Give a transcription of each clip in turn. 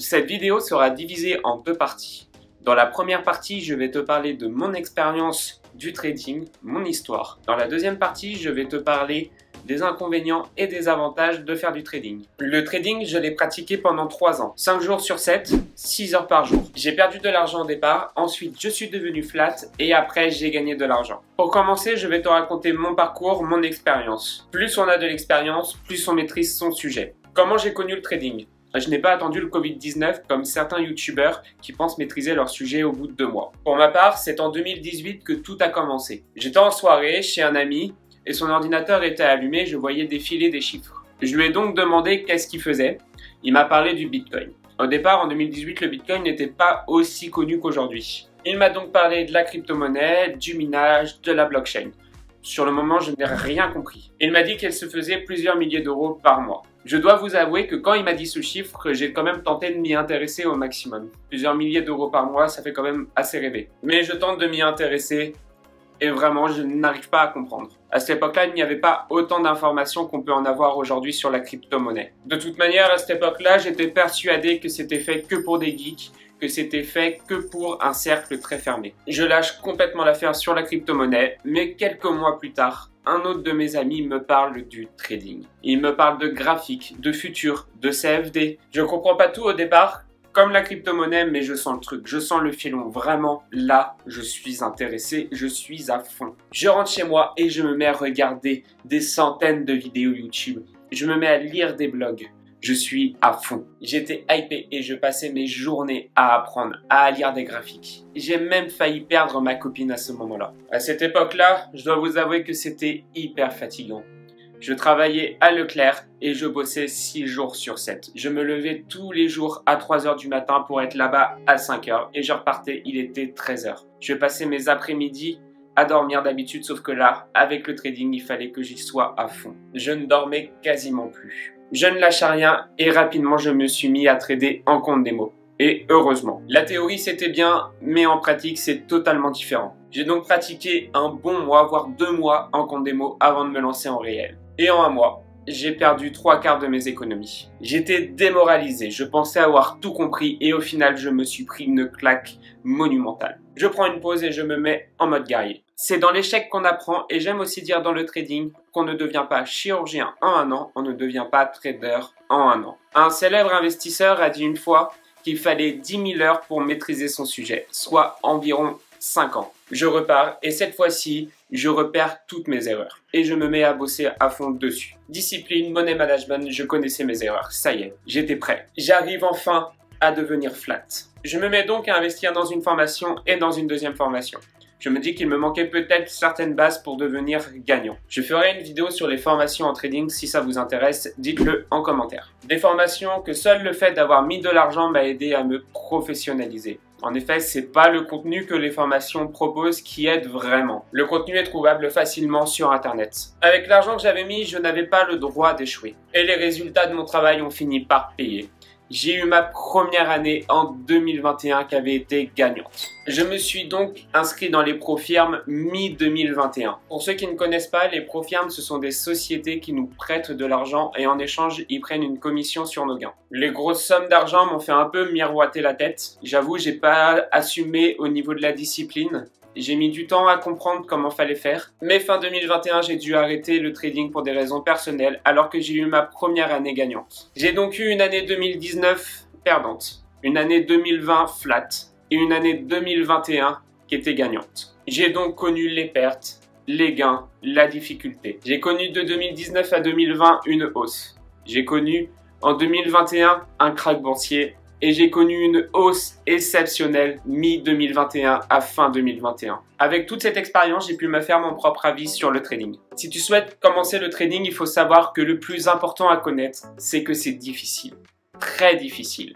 Cette vidéo sera divisée en deux parties. Dans la première partie, je vais te parler de mon expérience du trading, mon histoire. Dans la deuxième partie, je vais te parler des inconvénients et des avantages de faire du trading. Le trading, je l'ai pratiqué pendant 3 ans, 5 jours sur 7, 6 heures par jour. J'ai perdu de l'argent au départ, ensuite je suis devenu flat et après j'ai gagné de l'argent. Pour commencer, je vais te raconter mon parcours, mon expérience. Plus on a de l'expérience, plus on maîtrise son sujet. Comment j'ai connu le trading ? Je n'ai pas attendu le Covid-19 comme certains youtubeurs qui pensent maîtriser leur sujet au bout de 2 mois. Pour ma part, c'est en 2018 que tout a commencé. J'étais en soirée chez un ami et son ordinateur était allumé, je voyais défiler des chiffres. Je lui ai donc demandé qu'est-ce qu'il faisait. Il m'a parlé du Bitcoin. Au départ, en 2018, le Bitcoin n'était pas aussi connu qu'aujourd'hui. Il m'a donc parlé de la crypto-monnaie, du minage, de la blockchain. Sur le moment, je n'ai rien compris. Il m'a dit qu'elle se faisait plusieurs milliers d'euros par mois. Je dois vous avouer que quand il m'a dit ce chiffre, j'ai quand même tenté de m'y intéresser au maximum. Plusieurs milliers d'euros par mois, ça fait quand même assez rêver. Mais je tente de m'y intéresser et vraiment, je n'arrive pas à comprendre. À cette époque-là, il n'y avait pas autant d'informations qu'on peut en avoir aujourd'hui sur la crypto-monnaie. De toute manière, à cette époque-là, j'étais persuadé que c'était fait que pour des geeks, que c'était fait que pour un cercle très fermé. Je lâche complètement l'affaire sur la crypto-monnaie, mais quelques mois plus tard, un autre de mes amis me parle du trading. Il me parle de graphiques, de futurs, de CFD. Je comprends pas tout au départ, comme la crypto-monnaie, mais je sens le truc, je sens le filon. Vraiment, là, je suis intéressé, je suis à fond. Je rentre chez moi et je me mets à regarder des centaines de vidéos YouTube. Je me mets à lire des blogs. Je suis à fond. J'étais hypé et je passais mes journées à apprendre, à lire des graphiques. J'ai même failli perdre ma copine à ce moment-là. À cette époque-là, je dois vous avouer que c'était hyper fatigant. Je travaillais à Leclerc et je bossais 6 jours sur 7. Je me levais tous les jours à 3 h du matin pour être là-bas à 5 h et je repartais, il était 13 h. Je passais mes après-midi à dormir d'habitude, sauf que là, avec le trading, il fallait que j'y sois à fond. Je ne dormais quasiment plus. Je ne lâchais rien et rapidement je me suis mis à trader en compte démo. Et heureusement. La théorie c'était bien, mais en pratique c'est totalement différent. J'ai donc pratiqué un bon mois, voire 2 mois en compte démo avant de me lancer en réel. Et en 1 mois, j'ai perdu 3/4 de mes économies. J'étais démoralisé, je pensais avoir tout compris et au final je me suis pris une claque monumentale. Je prends une pause et je me mets en mode guerrier. C'est dans l'échec qu'on apprend et j'aime aussi dire dans le trading qu'on ne devient pas chirurgien en 1 an, on ne devient pas trader en 1 an. Un célèbre investisseur a dit une fois qu'il fallait 10 000 heures pour maîtriser son sujet, soit environ 5 ans. Je repars et cette fois-ci, je repère toutes mes erreurs et je me mets à bosser à fond dessus. Discipline, money management, je connaissais mes erreurs, ça y est, j'étais prêt. J'arrive enfin à devenir flat. Je me mets donc à investir dans une formation et dans une deuxième formation. Je me dis qu'il me manquait peut-être certaines bases pour devenir gagnant. Je ferai une vidéo sur les formations en trading, si ça vous intéresse, dites-le en commentaire. Des formations que seul le fait d'avoir mis de l'argent m'a aidé à me professionnaliser. En effet, c'est pas le contenu que les formations proposent qui aide vraiment. Le contenu est trouvable facilement sur internet. Avec l'argent que j'avais mis, je n'avais pas le droit d'échouer. Et les résultats de mon travail ont fini par payer. J'ai eu ma première année en 2021 qui avait été gagnante. Je me suis donc inscrit dans les ProFirmes mi-2021. Pour ceux qui ne connaissent pas, les ProFirmes, ce sont des sociétés qui nous prêtent de l'argent et en échange, ils prennent une commission sur nos gains. Les grosses sommes d'argent m'ont fait un peu miroiter la tête. J'avoue, j'ai pas assumé au niveau de la discipline. J'ai mis du temps à comprendre comment fallait faire. Mais fin 2021, j'ai dû arrêter le trading pour des raisons personnelles alors que j'ai eu ma première année gagnante. J'ai donc eu une année 2019 perdante, une année 2020 flat et une année 2021 qui était gagnante. J'ai donc connu les pertes, les gains, la difficulté. J'ai connu de 2019 à 2020 une hausse. J'ai connu en 2021 un krach boursier. Et j'ai connu une hausse exceptionnelle mi-2021 à fin 2021. Avec toute cette expérience, j'ai pu me faire mon propre avis sur le trading. Si tu souhaites commencer le trading, il faut savoir que le plus important à connaître, c'est que c'est difficile. Très difficile.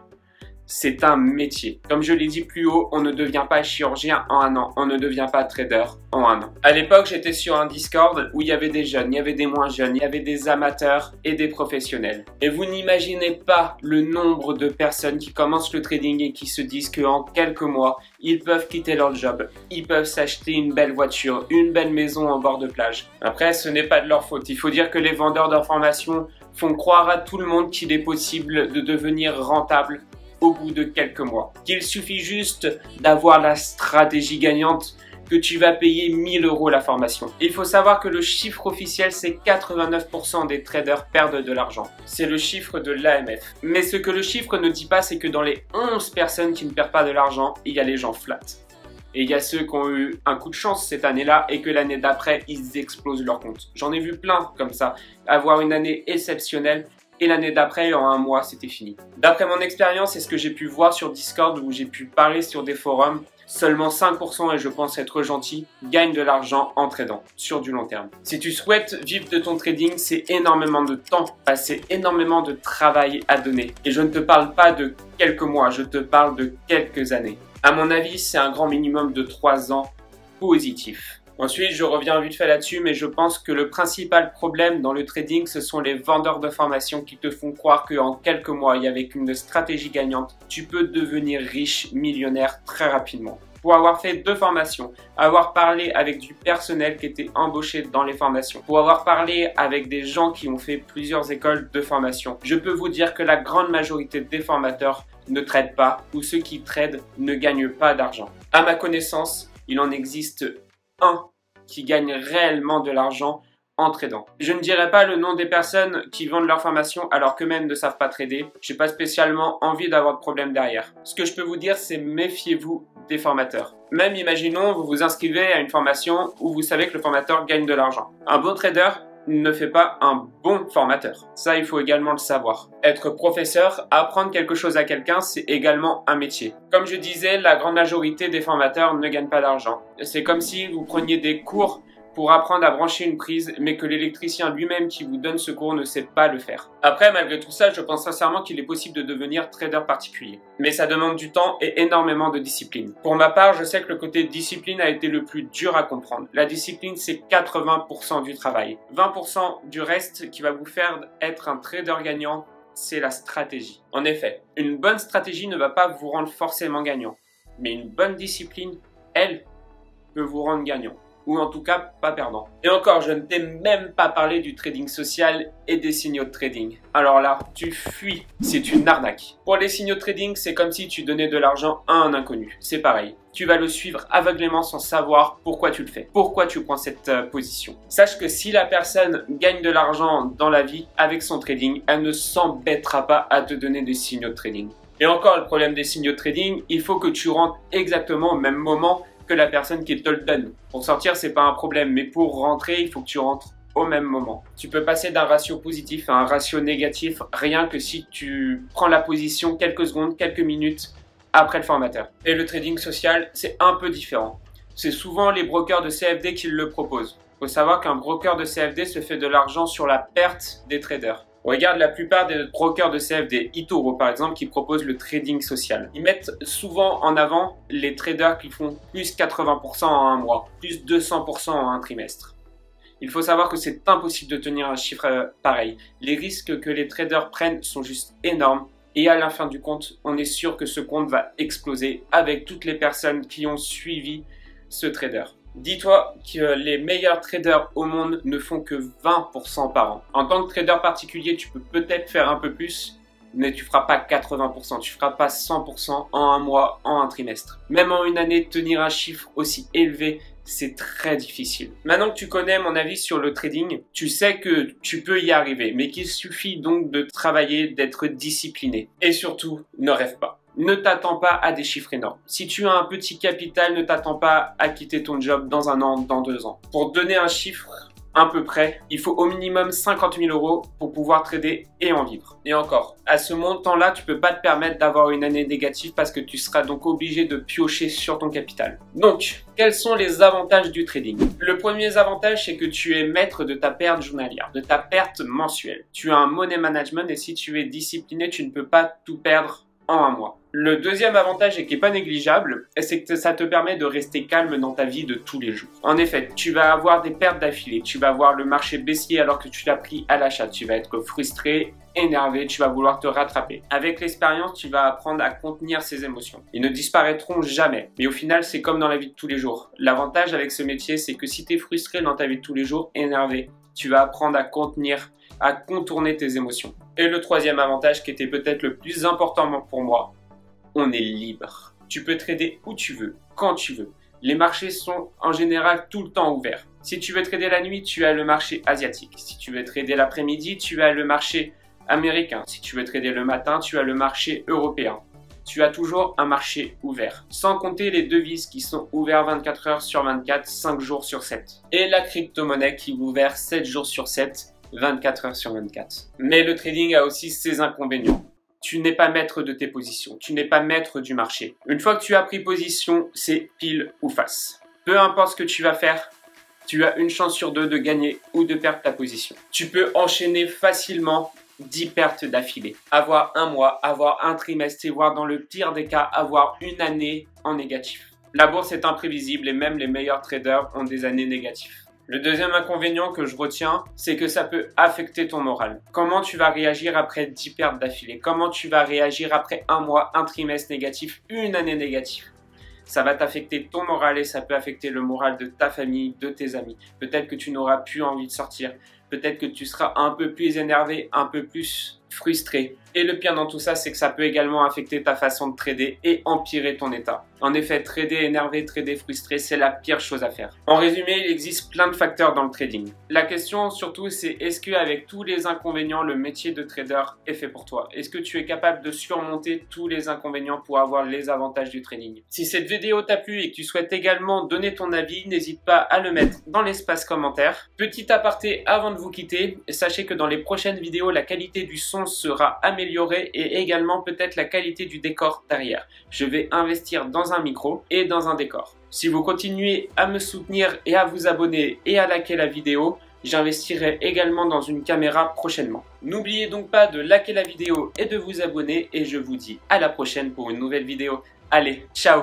C'est un métier. Comme je l'ai dit plus haut, on ne devient pas chirurgien en 1 an, on ne devient pas trader en 1 an. À l'époque, j'étais sur un Discord où il y avait des jeunes, il y avait des moins jeunes, il y avait des amateurs et des professionnels. Et vous n'imaginez pas le nombre de personnes qui commencent le trading et qui se disent qu'en quelques mois, ils peuvent quitter leur job, ils peuvent s'acheter une belle voiture, une belle maison en bord de plage. Après, ce n'est pas de leur faute. Il faut dire que les vendeurs d'informations font croire à tout le monde qu'il est possible de devenir rentable au bout de quelques mois. Qu'il suffit juste d'avoir la stratégie gagnante que tu vas payer 1000 € la formation. Il faut savoir que le chiffre officiel, c'est 89% des traders perdent de l'argent. C'est le chiffre de l'AMF. Mais ce que le chiffre ne dit pas, c'est que dans les 11 personnes qui ne perdent pas de l'argent, il y a les gens flats. Et il y a ceux qui ont eu un coup de chance cette année-là et que l'année d'après, ils explosent leur compte. J'en ai vu plein comme ça. Avoir une année exceptionnelle et l'année d'après, en un mois, c'était fini. D'après mon expérience et ce que j'ai pu voir sur Discord où j'ai pu parler sur des forums, seulement 5%, et je pense être gentil, gagnent de l'argent en tradant sur du long terme. Si tu souhaites vivre de ton trading, c'est énormément de temps passé, énormément de travail à donner. Et je ne te parle pas de quelques mois, je te parle de quelques années. À mon avis, c'est un grand minimum de 3 ans positif. Ensuite, je reviens vite fait là-dessus, mais je pense que le principal problème dans le trading, ce sont les vendeurs de formation qui te font croire qu'en quelques mois et avec une stratégie gagnante, tu peux devenir riche, millionnaire très rapidement. Pour avoir fait 2 formations, avoir parlé avec du personnel qui était embauché dans les formations, pour avoir parlé avec des gens qui ont fait plusieurs écoles de formation, je peux vous dire que la grande majorité des formateurs ne tradent pas ou ceux qui tradent ne gagnent pas d'argent. À ma connaissance, il en existe un qui gagne réellement de l'argent en tradant. Je ne dirai pas le nom des personnes qui vendent leur formation alors qu'eux-mêmes ne savent pas trader. J'ai pas spécialement envie d'avoir de problème derrière. Ce que je peux vous dire, c'est méfiez-vous des formateurs. Même imaginons, vous vous inscrivez à une formation où vous savez que le formateur gagne de l'argent. Un bon trader ne fait pas un bon formateur. Ça, il faut également le savoir. Être professeur, apprendre quelque chose à quelqu'un, c'est également un métier. Comme je disais, la grande majorité des formateurs ne gagnent pas d'argent. C'est comme si vous preniez des cours pour apprendre à brancher une prise, mais que l'électricien lui-même qui vous donne ce cours ne sait pas le faire. Après, malgré tout ça, je pense sincèrement qu'il est possible de devenir trader particulier. Mais ça demande du temps et énormément de discipline. Pour ma part, je sais que le côté discipline a été le plus dur à comprendre. La discipline, c'est 80% du travail. 20% du reste qui va vous faire être un trader gagnant, c'est la stratégie. En effet, une bonne stratégie ne va pas vous rendre forcément gagnant. Mais une bonne discipline, elle, peut vous rendre gagnant. Ou en tout cas pas perdant. Et encore, je ne t'ai même pas parlé du trading social et des signaux de trading. Alors là, tu fuis, c'est une arnaque. Pour les signaux de trading, c'est comme si tu donnais de l'argent à un inconnu. C'est pareil. Tu vas le suivre aveuglément sans savoir pourquoi tu le fais. Pourquoi tu prends cette position. Sache que si la personne gagne de l'argent dans la vie avec son trading, elle ne s'embêtera pas à te donner des signaux de trading. Et encore, le problème des signaux de trading, il faut que tu rentres exactement au même moment que la personne qui te le donne. Pour sortir, c'est pas un problème, mais pour rentrer, il faut que tu rentres au même moment. Tu peux passer d'un ratio positif à un ratio négatif rien que si tu prends la position quelques secondes, quelques minutes après le formateur. Et le trading social, c'est un peu différent. C'est souvent les brokers de CFD qui le proposent. Il faut savoir qu'un broker de CFD se fait de l'argent sur la perte des traders. Regarde la plupart des brokers de CFD, eToro par exemple, qui proposent le trading social. Ils mettent souvent en avant les traders qui font plus 80% en un mois, plus 200% en un trimestre. Il faut savoir que c'est impossible de tenir un chiffre pareil. Les risques que les traders prennent sont juste énormes. Et à la fin du compte, on est sûr que ce compte va exploser avec toutes les personnes qui ont suivi ce trader. Dis-toi que les meilleurs traders au monde ne font que 20% par an. En tant que trader particulier, tu peux peut-être faire un peu plus, mais tu feras pas 80%, tu feras pas 100% en un mois, en un trimestre. Même en une année, tenir un chiffre aussi élevé, c'est très difficile. Maintenant que tu connais mon avis sur le trading, tu sais que tu peux y arriver, mais qu'il suffit donc de travailler, d'être discipliné. Et surtout, ne rêve pas. Ne t'attends pas à des chiffres énormes. Si tu as un petit capital, ne t'attends pas à quitter ton job dans 1 an, dans 2 ans. Pour donner un chiffre à peu près, il faut au minimum 50 000 € pour pouvoir trader et en vivre. Et encore, à ce montant-là, tu peux pas te permettre d'avoir une année négative parce que tu seras donc obligé de piocher sur ton capital. Donc, quels sont les avantages du trading? Le premier avantage, c'est que tu es maître de ta perte journalière, de ta perte mensuelle. Tu as un money management et si tu es discipliné, tu ne peux pas tout perdre en un mois. Le deuxième avantage et qui n'est pas négligeable, c'est que ça te permet de rester calme dans ta vie de tous les jours. En effet, tu vas avoir des pertes d'affilée, tu vas voir le marché baissier alors que tu l'as pris à l'achat, tu vas être frustré, énervé, tu vas vouloir te rattraper. Avec l'expérience, tu vas apprendre à contenir ces émotions. Ils ne disparaîtront jamais, mais au final, c'est comme dans la vie de tous les jours. L'avantage avec ce métier, c'est que si tu es frustré dans ta vie de tous les jours, énervé, tu vas apprendre à contenir, à contourner tes émotions. Et le troisième avantage qui était peut-être le plus important pour moi, on est libre. Tu peux trader où tu veux, quand tu veux. Les marchés sont en général tout le temps ouverts. Si tu veux trader la nuit, tu as le marché asiatique. Si tu veux trader l'après-midi, tu as le marché américain. Si tu veux trader le matin, tu as le marché européen. Tu as toujours un marché ouvert. Sans compter les devises qui sont ouvertes 24 heures sur 24, 5 jours sur 7. Et la crypto-monnaie qui est ouverte 7 jours sur 7, 24 heures sur 24. Mais le trading a aussi ses inconvénients. Tu n'es pas maître de tes positions, tu n'es pas maître du marché. Une fois que tu as pris position, c'est pile ou face. Peu importe ce que tu vas faire, tu as une chance sur 2 de gagner ou de perdre ta position. Tu peux enchaîner facilement 10 pertes d'affilée. Avoir un mois, avoir un trimestre et voire dans le pire des cas, avoir une année en négatif. La bourse est imprévisible et même les meilleurs traders ont des années négatives. Le deuxième inconvénient que je retiens, c'est que ça peut affecter ton moral. Comment tu vas réagir après 10 pertes d'affilée? Comment tu vas réagir après un mois, un trimestre négatif, une année négative? Ça va t'affecter ton moral et ça peut affecter le moral de ta famille, de tes amis. Peut-être que tu n'auras plus envie de sortir. Peut-être que tu seras un peu plus énervé, un peu plus frustré. Et le pire dans tout ça, c'est que ça peut également affecter ta façon de trader et empirer ton état. En effet, trader énervé, trader frustré, c'est la pire chose à faire. En résumé, il existe plein de facteurs dans le trading. La question surtout, c'est est-ce qu'avec tous les inconvénients, le métier de trader est fait pour toi? Est-ce que tu es capable de surmonter tous les inconvénients pour avoir les avantages du trading? Si cette vidéo t'a plu et que tu souhaites également donner ton avis, n'hésite pas à le mettre dans l'espace commentaire. Petit aparté avant de vous quitter, sachez que dans les prochaines vidéos, la qualité du son sera améliorée et également peut-être la qualité du décor derrière. Je vais investir dans un micro et dans un décor. Si vous continuez à me soutenir et à vous abonner et à liker la vidéo, j'investirai également dans une caméra prochainement. N'oubliez donc pas de liker la vidéo et de vous abonner et je vous dis à la prochaine pour une nouvelle vidéo. Allez, ciao!